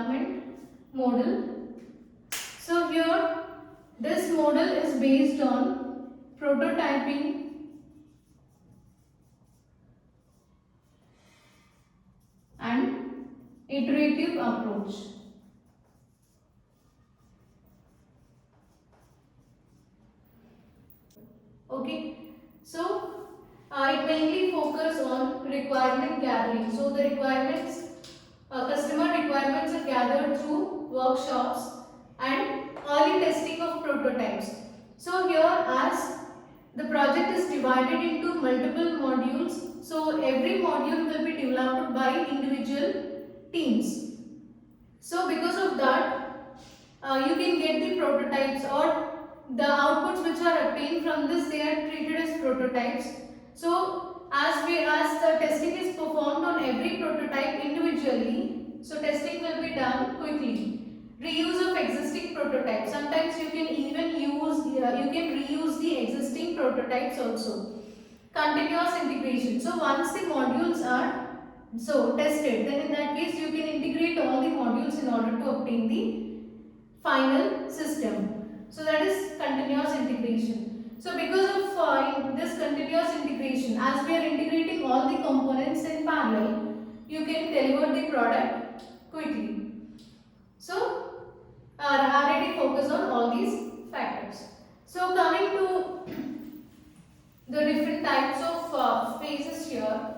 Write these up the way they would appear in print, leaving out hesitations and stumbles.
development model. So here this model is based on prototyping and iterative approach. Okay, so it mainly focus on requirement gathering. So the requirements, customer requirements are gathered through workshops and early testing of prototypes. So here, as the project is divided into multiple modules, so every module will be developed by individual teams. So because of that, you can get the prototypes, or the outputs which are obtained from this, they are treated as prototypes. So as the testing is performed on every prototype individually, so testing will be done quickly. Reuse of existing prototypes. Sometimes you can even use you can reuse the existing prototypes also. Continuous integration. So once the modules are tested, then in that case you can integrate all the modules in order to obtain the final system. So that is continuous integration. So because of this continuous integration, as we are integrating all the components in parallel, you can deliver the product quickly. So R&D focus on all these factors. So coming to the different types of phases here.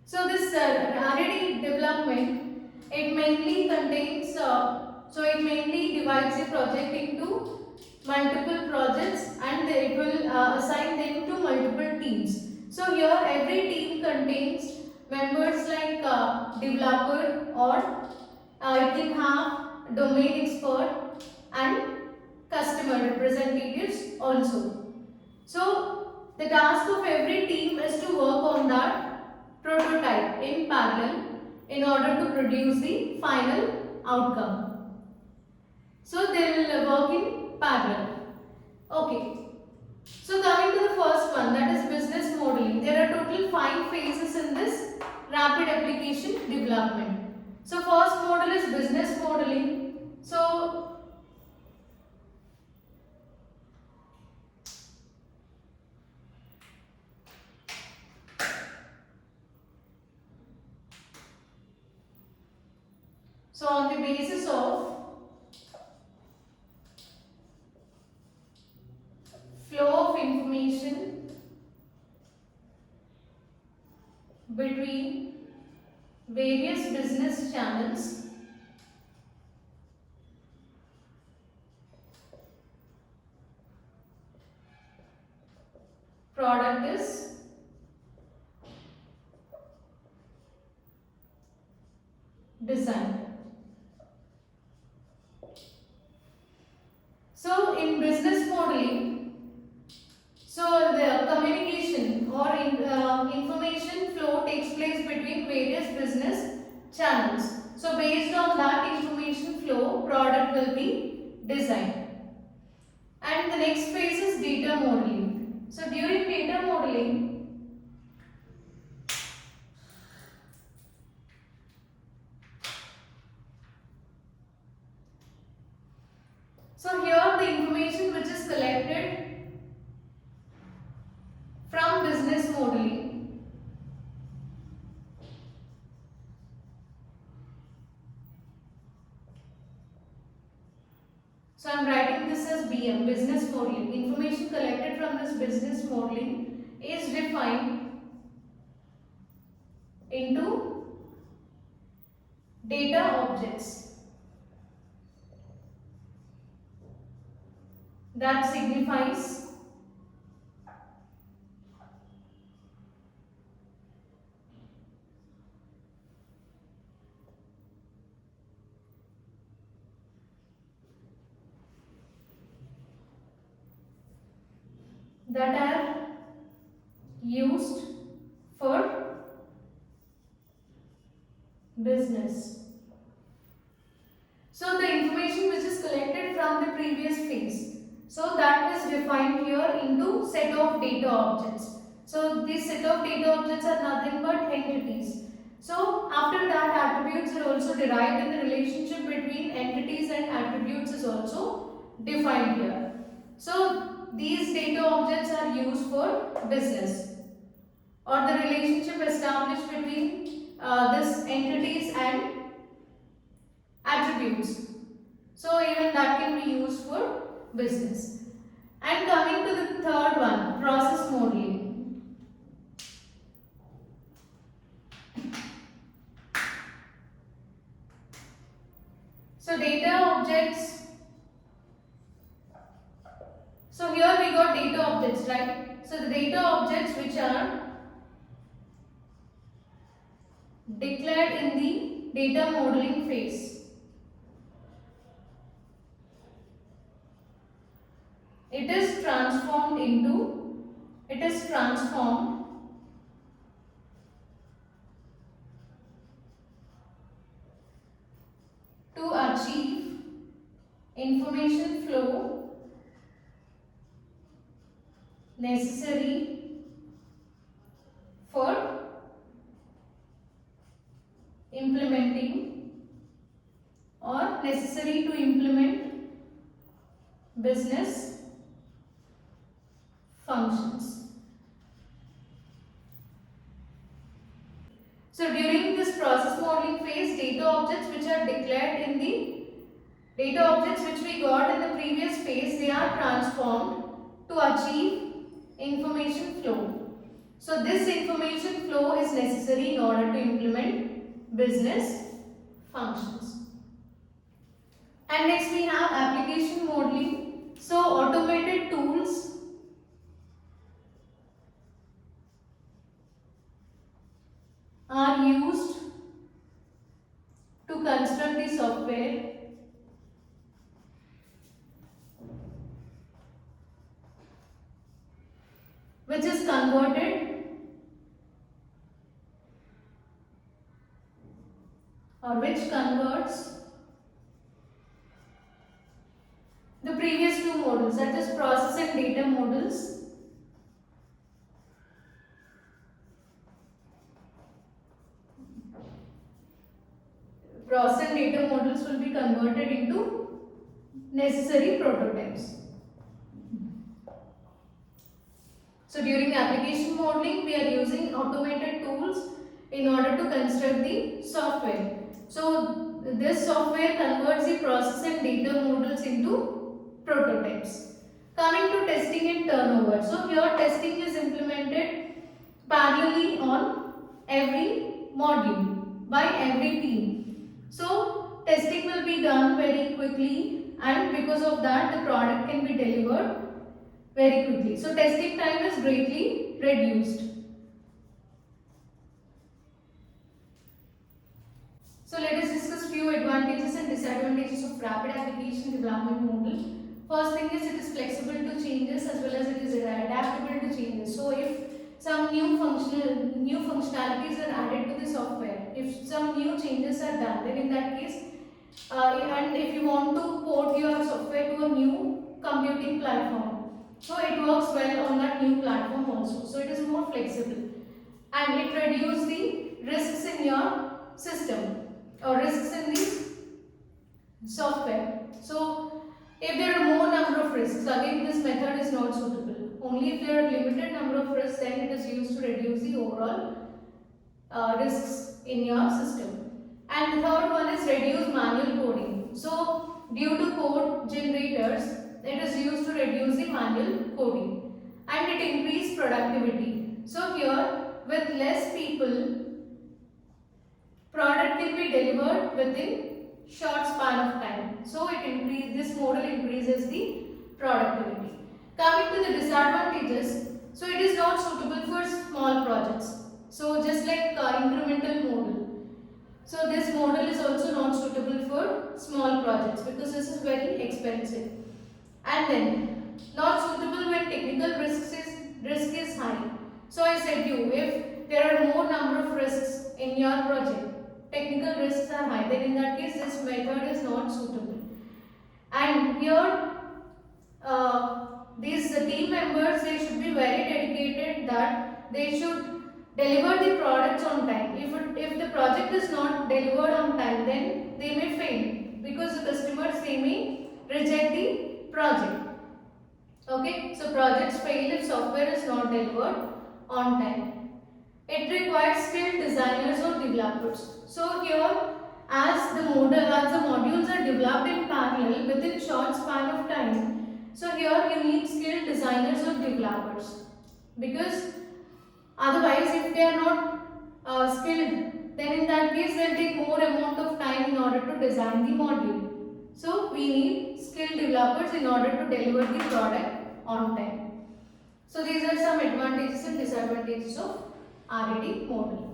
So this R&D development, it mainly contains, it mainly divides the project into multiple projects, and it will assign them to multiple teams. So here every team contains members like developer, or it can have domain expert and customer representatives also. So the task of every team is to work on that prototype in parallel in order to produce the final outcome. So they will work in parallel. Okay. So coming to the first one, that is business modeling. There are total 5 phases in this rapid application development. So first model is business modeling. So on the basis of flow of information between various business channels, product is designed. So in business modeling, so the communication or information flow takes place between various business channels. So based on that information flow, product will be designed. And the next phase is data modeling. So during data modeling, so here the information which is collected from business modeling, so I am writing this as BM, business modeling. Information collected from this business modeling is defined into data objects. That signifies that are used for business. So the information which is collected from the previous phase, so that is defined here into set of data objects. So these set of data objects are nothing but entities. So after that, attributes are also derived, and the relationship between entities and attributes is also defined here. So these data objects are used for business, or the relationship established between this entities and attributes. So even that can be used for business. And coming to the third one, process modeling. So data objects. So here we got data objects, right? So the data objects which are declared in the data modeling phase. It is transformed to achieve information flow necessary for implementing or necessary to implement business functions. So during this process modeling phase, data objects which are declared in the data objects which we got in the previous phase, they are transformed to achieve information flow. So this information flow is necessary in order to implement business functions. And next we have application modeling. So automated tools are used to construct the software which is converted or which converts the previous two models, that is process and data models, process and data models will be converted into necessary prototypes. So during application modeling, we are using automated tools in order to construct the software. So this software converts the process and data models into prototypes. Coming to testing and turnover. So here testing is implemented parallelly on every module by every team. So testing will be done very quickly, and because of that the product can be delivered very quickly. So testing time is greatly reduced. So let us discuss few advantages and disadvantages of rapid application development model. First thing is it is flexible to changes as well as it is adaptable to changes. So if some new functionalities are added to the software, if some new changes are done, then in that case, and if you want to port your software to a new computing platform, so it works well on that new platform also. So it is more flexible, and it reduces the risks in your system or risks in the software. So if there are more number of risks, again this method is not suitable. Only if there are limited number of risks, then it is used to reduce the overall risks in your system. And the third one is reduce manual coding. So due to code generators, it is used to reduce the manual coding, and it increases productivity. So here with less people, product can be delivered within short span of time. So this model increases the productivity. Coming to the disadvantages, so it is not suitable for small projects. So just like incremental model, so this model is also not suitable for small projects because this is very expensive. And then not suitable when technical risk is high. So I said you, if there are more number of risks in your project, technical risks are high, then in that case this method is not suitable. And here these team members, they should be very dedicated that they should deliver the products on time. If the project is not delivered on time, then they may fail because the customers they may reject the project. Okay, so projects fail if software is not delivered on time. It requires skilled designers or developers. So here, as the modules are developed in parallel within short span of time, so here you need skilled designers or developers, because otherwise, if they are not skilled, then in that case they'll take more amount of time in order to design the module. So we need skilled developers in order to deliver the product on time. So these are some advantages and disadvantages of RAD model.